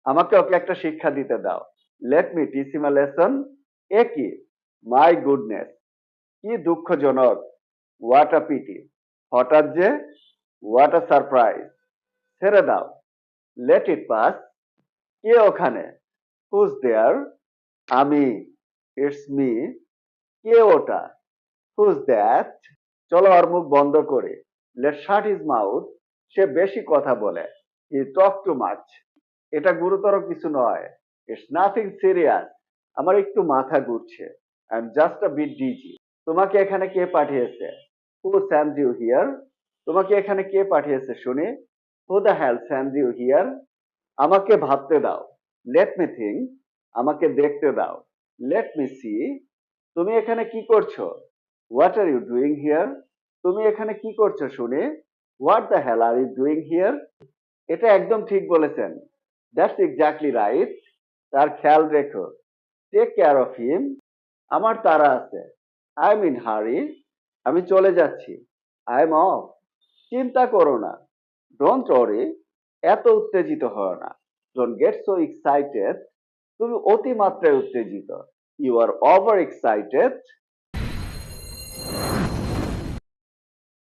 আমাকে ওকে একটা শিক্ষা দিতে দাও। Let me teach him a lesson. এ কি? মাই গুডনেস, কি দুঃখজনক। হোয়াট আ পিটি, হঠাৎ যে। হোয়াট আ সারপ্রাইজ, ছেড়ে দাও। লেট ইট পাস, কে ওখানে? হুজ দেয়ার, আমি। ইটস মি, কে ওটা? হুজ দ্যাট, চলো ওর মুখ বন্ধ করে। লেট শাট হিজ মাউথ, সে বেশি কথা বলে। হি টক টু মাচ, এটা গুরুতর কিছু নয়। ইটস নাথিং সিরিয়াস, আমার একটু মাথা ঘুরছে। I am just a bit dizzy. তোমাকে এখানে কে পাঠিয়েছে? হু সেন্ড ইউ হিয়ার, তোমাকে এখানে কে পাঠিয়েছে শুনি? Who the hell send you here, আমাকে ভাবতে দাও। লেট মি থিঙ্ক, আমাকে দেখতে দাও। লেট মি সি, তুমি এখানে কি করছো? What are you doing here, তুমি এখানে কি করছো শুনি? What the hell are you doing here, এটা একদম ঠিক বলেছেন। দ্যাটস এক্স্যাক্টলি রাইট, তার খেয়াল রেখো। টেক কেয়ার অফ হিম, আমার তাড়া আছে। আই এম ইন হারি, আমি চলে যাচ্ছি। আই এম অফ, চিন্তা করো না। ডোন্ট ওয়ারি, এত উত্তেজিত হও না। ডোন্ট গেট সো এক্সাইটেড, তুমি অতিমাত্রায় উত্তেজিত। You R over excited,